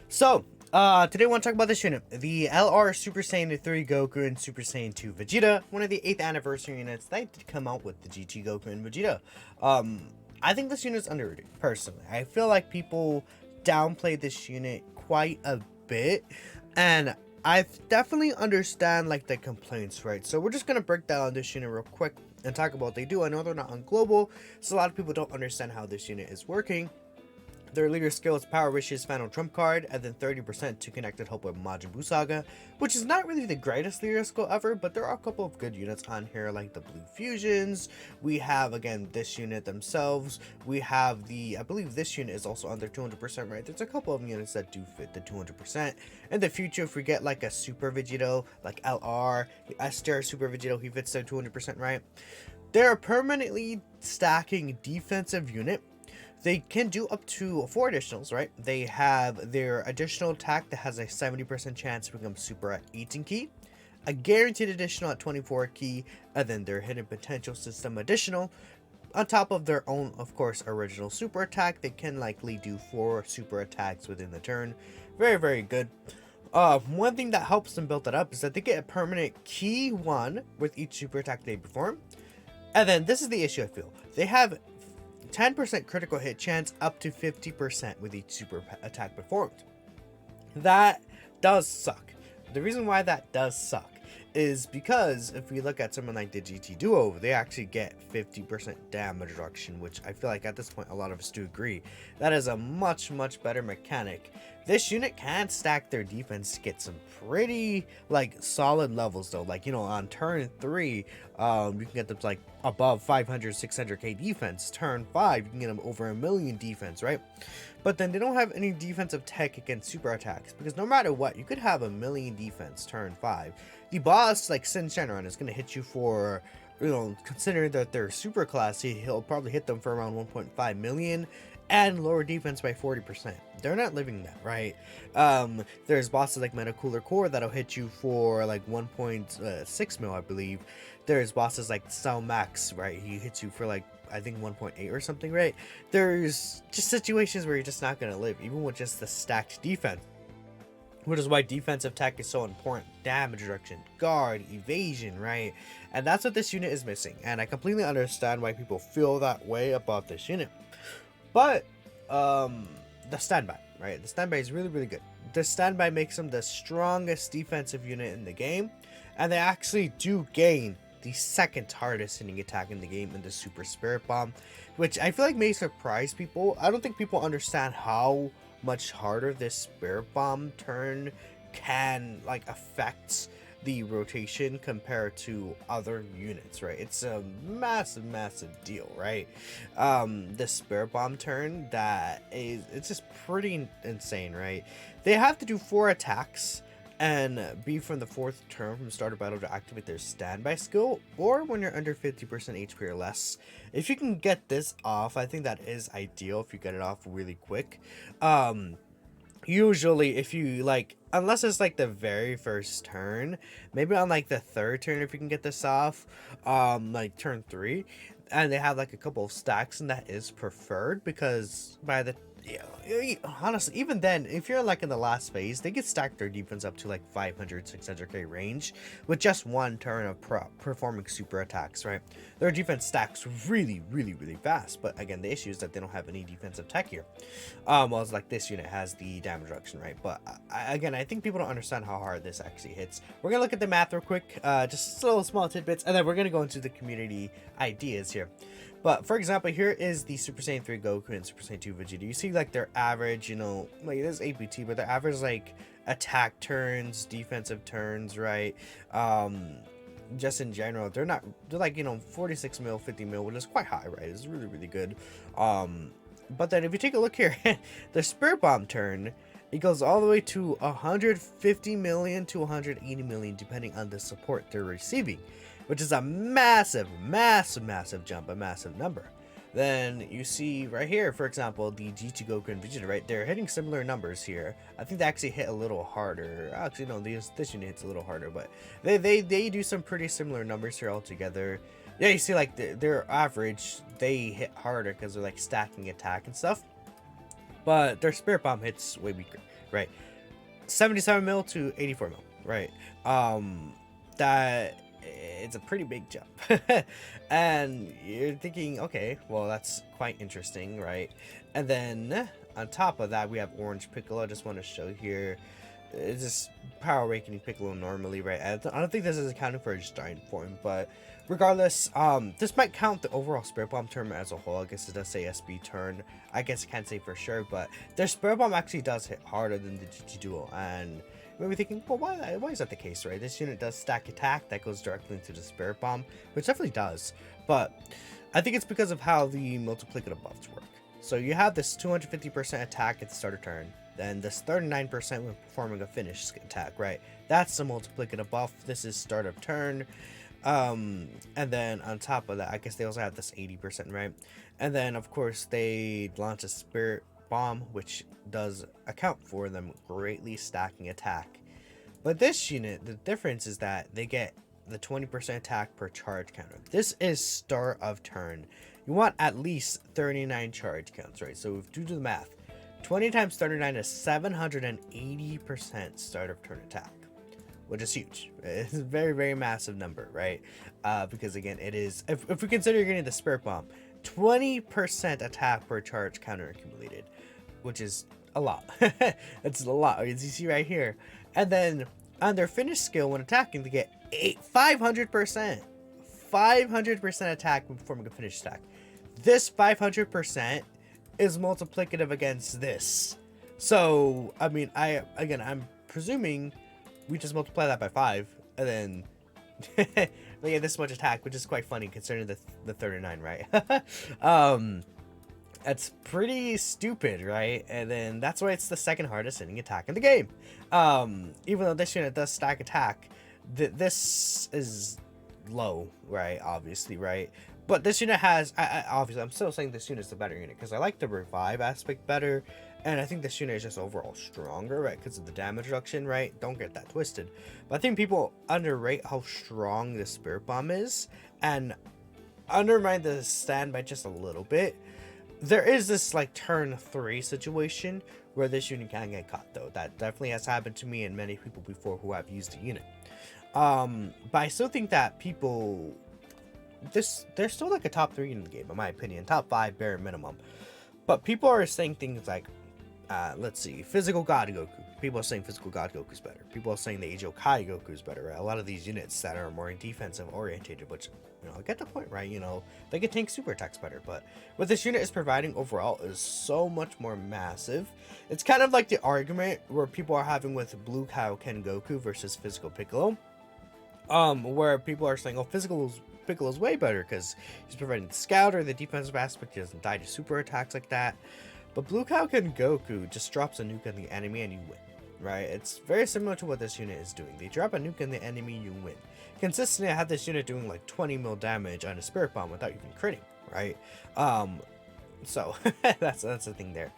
Today I want to talk about this unit, the LR Super Saiyan 3 Goku and Super Saiyan 2 Vegeta, one of the 8th anniversary units that did come out with the GT Goku and Vegeta. I think this unit is underrated, personally. I feel like people downplay this unit quite a bit, and I definitely understand like the complaints, right? So we're just gonna break down this unit real quick and talk about what they do. I know they're not on global, so a lot of people don't understand how this unit is working. Their leader skill is Power Wish's Final Trump card, and then 30% to Connected Hope with Majin Buu Saga, which is not really the greatest leader skill ever, but there are a couple of good units on here, like the Blue Fusions. We have, again, this unit themselves. We have I believe this unit is also under 200%, right? There's a couple of units that do fit the 200%. In the future, if we get like a Super Vegito, like LR, S-Tier Super Vegito, he fits the 200%, right? They're a permanently stacking defensive unit. They can do up to 4 additionals, right? They have their additional attack that has a 70% chance to become super at 18 key, a guaranteed additional at 24 key, and then their hidden potential system additional. On top of their own, of course, original super attack, they can likely do 4 super attacks within the turn. Very, very good. One thing that helps them build that up is that they get a permanent key 1 with each super attack they perform. And then this is the issue I feel. They have 10% critical hit chance up to 50% with each super attack performed. That does suck. The reason why that does suck is because if we look at someone like the GT Duo, they actually get 50% damage reduction, which I feel like at this point a lot of us do agree. That is a much better mechanic. This unit can stack their defense to get some pretty like solid levels though. Like, you know, on turn 3, you can get them to like above 500-600k defense. Turn 5, you can get them over 1,000,000 defense, right? But then they don't have any defensive tech against super attacks, because no matter what, you could have 1,000,000 defense turn 5. The boss, like Sin Shenron, is going to hit you for, you know, considering that they're super classy, he'll probably hit them for around 1.5 million and lower defense by 40%. They're not living that, right? There's bosses like Meta Cooler Core that'll hit you for like 1.6 mil, I believe. There's bosses like Cell Max, right? He hits you for like, I think 1.8 or something, right? There's just situations where you're just not going to live, even with just the stacked defense. Which is why defensive tech is so important. Damage reduction, guard, evasion, right? And that's what this unit is missing. And I completely understand why people feel that way about this unit. But, the standby, right? The standby is really good. The standby makes them the strongest defensive unit in the game. And they actually do gain the second hardest hitting attack in the game in the Super Spirit Bomb, which I feel like may surprise people. I don't think people understand how much harder this Spirit Bomb turn can like affect the rotation compared to other units, right? It's a massive deal, right? The Spirit Bomb turn, it's just pretty insane, right? They have to do 4 attacks and be from the 4th turn from start of battle to activate their standby skill, or when you're under 50% HP or less. If you can get this off, I think that is ideal if you get it off really quick. Usually if you like, unless it's like the very first turn, maybe on like the 3rd turn if you can get this off, like turn 3, and they have like a couple of stacks, and that is preferred, because by the honestly, even then, if you're like in the last phase, they can stack their defense up to like 500-600k range with just 1 turn of performing super attacks, right? Their defense stacks really fast, but again, the issue is that they don't have any defensive tech here. Well, it's like this unit has the damage reduction, right? But again, I think people don't understand how hard this actually hits. We're gonna look at the math real quick, just little small tidbits, and then we're gonna go into the community ideas here. But for example, here is the Super Saiyan 3 Goku and Super Saiyan 2 Vegeta. You see like their average, you know, like it is APT, but their average like attack turns, defensive turns, right? Just in general, they're like, you know, 46 mil, 50 mil, which is quite high, right? It's really good. But then if you take a look here, the Spirit Bomb turn, it goes all the way to 150 million to 180 million, depending on the support they're receiving, which is a massive jump, a massive number. Then you see right here, for example, the GT Goku and Vegeta, right? They're hitting similar numbers here. I think they actually hit a little harder. Actually, no, this unit hits a little harder, but they do some pretty similar numbers here altogether. Yeah, you see like their average, they hit harder because they're like stacking attack and stuff. But their Spirit Bomb hits way weaker. right? 77 mil to 84 mil, right? That it's a pretty big jump. And you're thinking, okay, well, that's quite interesting, right? And then on top of that, we have Orange Piccolo. I just want to show here. It's just Power Awakening Piccolo normally, right? I don't think this is accounting for his giant form, but regardless, this might count the overall Spirit Bomb turn as a whole. I guess it does say SB turn. I guess I can't say for sure, but their Spirit Bomb actually does hit harder than the GT Duel. And you may be thinking, well, why is that the case, right? This unit does stack attack that goes directly into the Spirit Bomb, which definitely does. But I think it's because of how the multiplicative buffs work. So you have this 250% attack at the start of turn. Then this 39% when performing a finish attack, right? That's the multiplicative buff. This is start of turn. And then on top of that, I guess they also have this 80%, right? And then of course they launch a Spirit Bomb, which does account for them greatly stacking attack. But this unit, the difference is that they get the 20% attack per charge counter. This is start of turn. You want at least 39 charge counts, right? So if you do the math, 20 times 39 is 780% start of turn attack, which is huge. It's a very, very massive number, right? Because again, it is, if we consider you're getting the Spirit Bomb, 20% attack per charge counter accumulated, which is a lot. It's a lot, as you see right here. And then on their finish skill, when attacking, they get 500% attack when performing a finish attack. This 500% is multiplicative against this. So I mean, I'm presuming we just multiply that by 5 and then we get this much attack, which is quite funny considering the 39, right? That's pretty stupid, right? And then that's why it's the second hardest hitting attack in the game. Even though this unit does stack attack, this is low, right? Obviously, right? But this unit has, obviously, I'm still saying this unit is the better unit because I like the revive aspect better. And I think this unit is just overall stronger, right? Because of the damage reduction, right? Don't get that twisted. But I think people underrate how strong the Spirit Bomb is and undermine the stand by just a little bit. There is this like turn 3 situation where this unit can get caught, though. That definitely has happened to me and many people before who have used the unit. But I still think that people, they're still like a top 3 in the game, in my opinion. Top 5 bare minimum. But people are saying things like, let's see, Physical God Goku. People are saying Physical God Goku's better. People are saying the Age-Kai Goku's better, right? A lot of these units that are more defensive orientated, which, you know, I get the point, right? You know, they can tank super attacks better, but what this unit is providing overall is so much more massive. It's kind of like the argument where people are having with Blue Kaioken Goku versus Physical Piccolo. Where people are saying, oh, Piccolo's way better because he's providing the scouter, the defensive aspect, he doesn't die to super attacks like that. But Blue Kaioken Goku just drops a nuke on the enemy and you win, right? It's very similar to what this unit is doing. They drop a nuke on the enemy, you win. Consistently, I had this unit doing like 20 mil damage on a Spirit Bomb without even critting, right? So that's the thing there.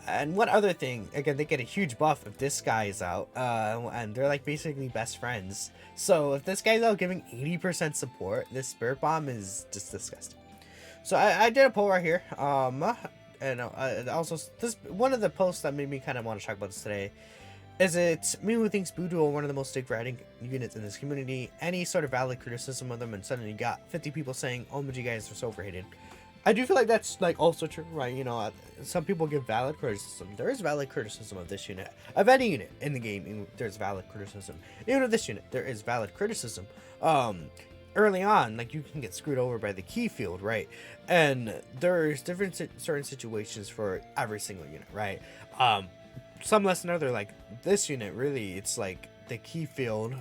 And one other thing, again, they get a huge buff if this guy is out, and they're like basically best friends. So if this guy's out giving 80% support, this Spirit Bomb is just disgusting. So I did a poll right here, and also this one of the posts that made me kind of want to talk about this today. Is it me who thinks Boo Duel one of the most stick-riding units in this community? Any sort of valid criticism of them, and suddenly you got 50 people saying, "Oh, you guys are so overrated." I do feel like that's like also true, right? You know, some people give valid criticism. There is valid criticism of this unit, of any unit in the game. There's valid criticism. Even of this unit, there is valid criticism. Early on, like you can get screwed over by the key field, right? And there's different certain situations for every single unit, right? Some less than other. Like this unit, really, it's like the key field.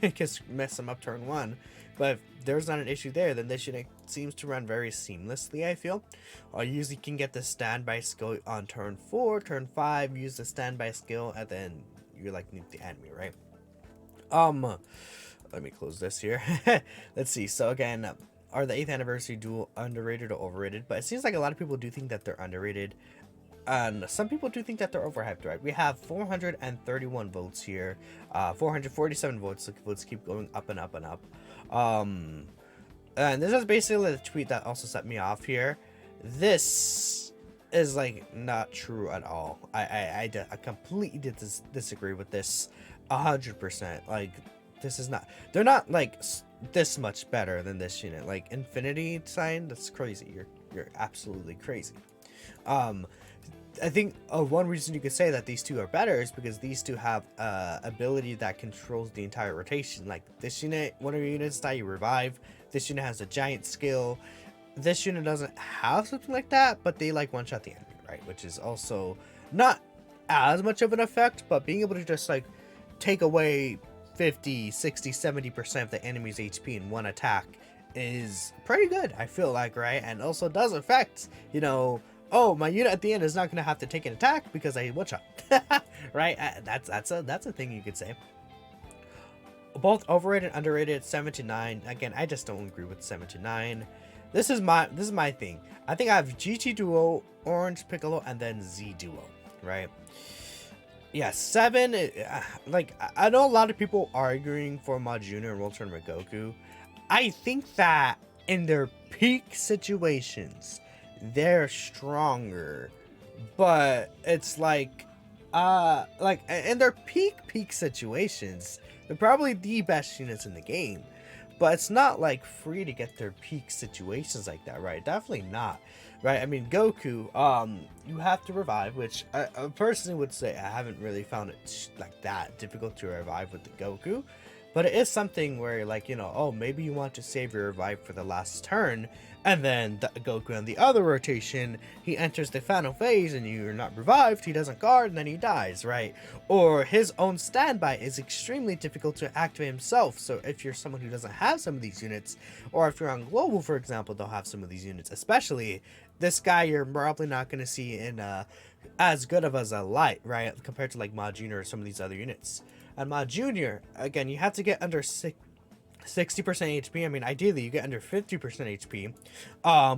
It can mess them up turn 1. But if there's not an issue there, then this unit seems to run very seamlessly, I feel. I usually can get the standby skill on turn 4, turn 5, use the standby skill, and then you like nuke the enemy, right? Let me close this here. Let's see. So again, are the 8th anniversary duel underrated or overrated? But it seems like a lot of people do think that they're underrated. And some people do think that they're overhyped, right? We have 431 votes here, 447 votes. The votes keep going up and up and up. And this is basically the tweet that also set me off here. This is like not true at all. I completely disagree with this 100%. Like, this is not, they're not like this much better than this unit. Like Infinity Sign, that's crazy. You're absolutely crazy. I think one reason you could say that these two are better is because these two have ability that controls the entire rotation. Like this unit, one of your units die, you revive. This unit has a giant skill. This unit doesn't have something like that, but they like one-shot the enemy, right? Which is also not as much of an effect, but being able to just like take away 50, 60, 70% of the enemy's HP in one attack is pretty good, I feel like, right? And also does affect, you know, oh, my unit at the end is not going to have to take an attack because I one-shot, right? That's a thing you could say. Both overrated and underrated. 7 to 9. Again, I just don't agree with 7 to 9. This is my thing. I think I have GT Duo, Orange Piccolo, and then Z Duo, right? Yeah, 7. Like, I know a lot of people arguing for Mod Junior and World Tournament Goku. I think that in their peak situations, they're stronger, but it's like in their peak situations, they're probably the best units in the game. But it's not like free to get their peak situations like that, right? Definitely not, right? I mean, Goku, you have to revive, which I personally would say I haven't really found it like that difficult to revive with the Goku. But it is something where, like, you know, oh, maybe you want to save your revive for the last turn, and then the Goku on the other rotation, he enters the final phase and you're not revived, he doesn't guard, and then he dies, right? Or his own standby is extremely difficult to activate himself, so if you're someone who doesn't have some of these units, or if you're on Global, for example, they'll have some of these units, especially this guy you're probably not going to see in as good of as a light, right? Compared to like Mod Junior or some of these other units. And Mod Junior, again, you have to get under 60% HP. I mean, ideally, you get under 50% HP.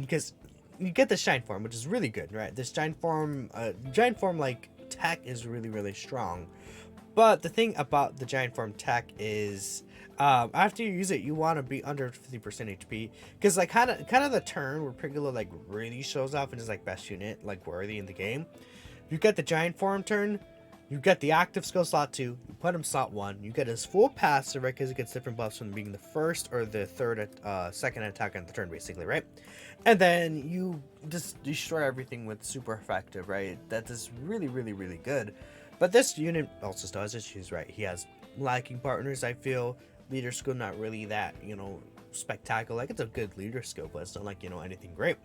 Because you get the Shine Form, which is really good, right? This Giant Form, like, tech is really, really strong. But the thing about the Giant Form tech is, after you use it, you want to be under 50% HP. Because, like, kind of the turn where Piccolo, like, really shows off and is, like, best unit, like, worthy in the game. You get the Giant Form turn, you get the active skill slot 2, you put him slot 1, you get his full passive, right, because it gets different buffs from being the first or the second attack on the turn, basically, right? And then you just destroy everything with super effective, right? That is really, really, really good. But this unit also still has issues, right? He has lacking partners, I feel. Leader skill not really that, you know, spectacular. Like, it's a good leader skill, but it's not like, you know, anything great.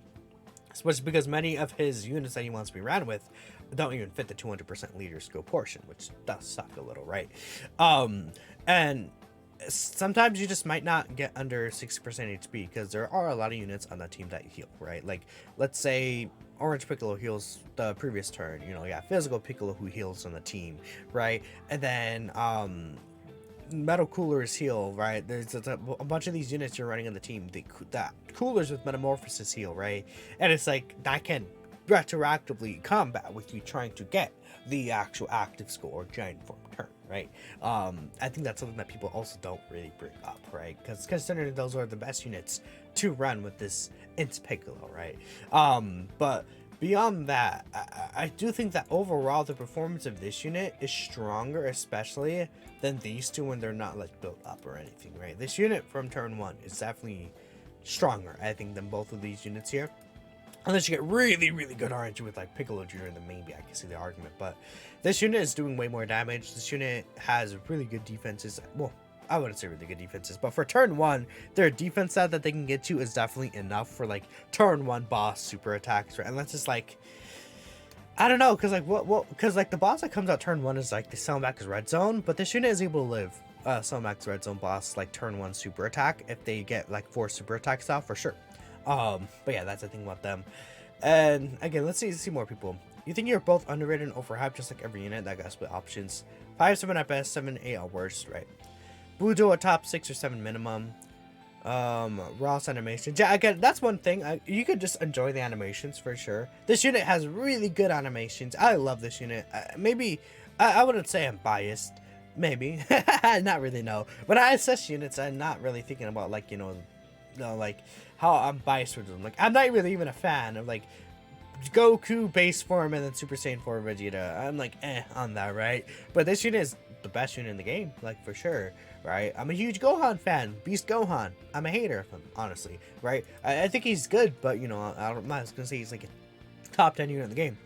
Especially because many of his units that he wants to be ran with don't even fit the 200% leader skill portion, which does suck a little, right? And sometimes you just might not get under 60% HP because there are a lot of units on that team that heal, right? Like, let's say Orange Piccolo heals the previous turn, you know, yeah, Physical Piccolo who heals on the team, right? And then, Metal Coolers heal, right? There's a bunch of these units you're running on the team. That Coolers with Metamorphosis heal, right? And it's like, that can retroactively combat with you trying to get the actual active skill or Giant Form turn, right? I think that's something that people also don't really bring up, right? Because considering those are the best units to run with this Int Piccolo, right? But beyond that, I do think that overall the performance of this unit is stronger, especially than these two when they're not like built up or anything, right? This unit from turn 1 is definitely stronger, I think, than both of these units here. Unless you get really, really good RNG with like Piccolo Jr., then maybe I can see the argument. But this unit is doing way more damage. This unit has really good defenses. Well, I wouldn't say really good defenses, but for turn 1, their defense stat that they can get to is definitely enough for like turn 1 boss super attacks, right? And that's just like, I don't know, because like because like the boss that comes out turn 1 is like the Cellmax Red Zone, but this unit is able to live Cellmax Red Zone boss like turn 1 super attack if they get like 4 super attacks out for sure. But yeah, that's the thing about them. And again, let's see more people. You think you're both underrated and overhyped, just like every unit that got split options. 5-7 at best, 7-8 at worst, right? Budo a top 6 or 7 minimum. Ross animations. Yeah, again, that's one thing. You could just enjoy the animations for sure. This unit has really good animations. I love this unit. Maybe I wouldn't say I'm biased. Maybe. Not really, no. When I assess units, I'm not really thinking about like, you know, like how I'm biased with them. Like, I'm not really even a fan of like Goku base form and then Super Saiyan 4 Vegeta. I'm like, on that, right? But this unit is the best unit in the game, like, for sure, right? I'm a huge Gohan fan. Beast Gohan. I'm a hater of him, honestly, right? I think he's good, but, you know, I'm not going to say he's, like, a top 10 unit in the game.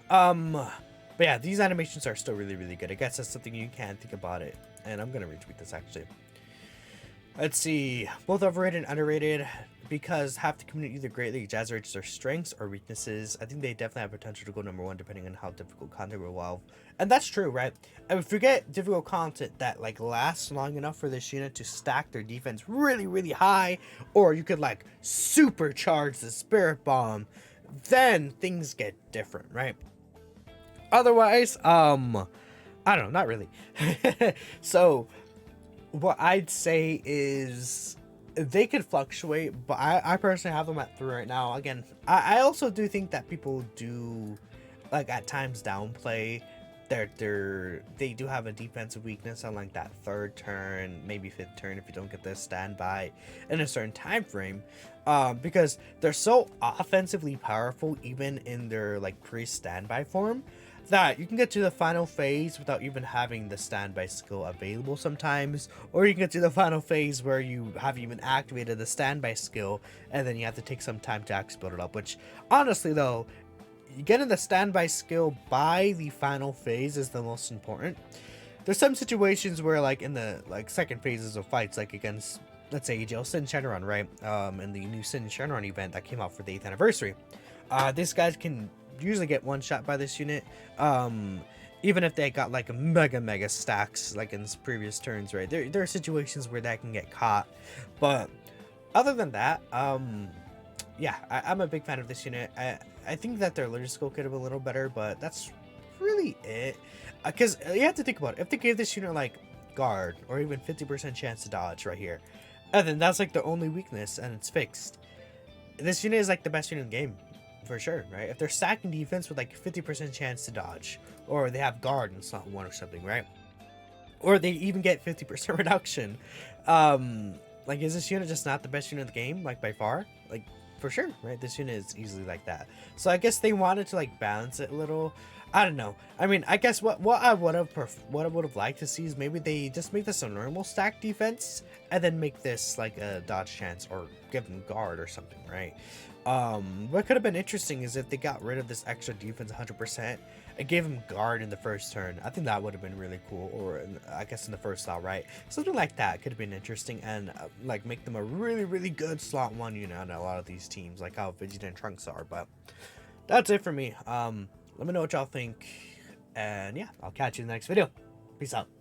But yeah, these animations are still really, really good. I guess that's something you can think about it. And I'm going to retweet this, actually. Let's see. Both overrated and underrated, because half the community either greatly exaggerates their strengths or weaknesses. I think they definitely have potential to go #1 depending on how difficult content will evolve. And that's true, right? If you get difficult content that like lasts long enough for this unit to stack their defense really, really high, or you could like supercharge the Spirit Bomb, then things get different, right? Otherwise, I don't know, not really. So what I'd say is they could fluctuate, but I personally have them at 3 right now. Again, I also do think that people do, like, at times downplay they do have a defensive weakness on like that 3rd turn, maybe 5th turn if you don't get the standby in a certain time frame, because they're so offensively powerful even in their like pre-standby form that you can get to the final phase without even having the standby skill available sometimes, or you can get to the final phase where you haven't even activated the standby skill and then you have to take some time to actually build it up, which honestly though, getting the standby skill by the final phase is the most important. There's some situations where like in the like second phases of fights, like against, let's say, Sin Shenron, right, in the new Sin Shenron event that came out for the 8th anniversary, these guys can usually get one shot by this unit, even if they got like a mega stacks like in previous turns, right? There are situations where that can get caught, but other than that, yeah, I'm a big fan of this unit. I think that their logistical could have been a little better, but that's really it. Because you have to think about it. If they gave this unit like guard or even 50% chance to dodge right here, and then that's like the only weakness and it's fixed, this unit is like the best unit in the game for sure, right? If they're stacking defense with like 50% chance to dodge, or they have guard in slot 1 or something, right? Or they even get 50% reduction, like, is this unit just not the best unit in the game, like by far? Like, for sure, right? This unit is easily like that. So I guess they wanted to like balance it a little. I don't know. I mean, I guess what I would have liked to see is maybe they just make this a normal stack defense and then make this like a dodge chance or give them guard or something, right? What could have been interesting is if they got rid of this extra defense 100% and gave him guard in the 1st turn. I think that would have been really cool, or I guess in the 1st slot, right? Something like that could have been interesting and like make them a really good slot 1 unit on a lot of these teams, like how Vegeta and Trunks are. But that's it for me. Let me know what y'all think, and yeah, I'll catch you in the next video. Peace out.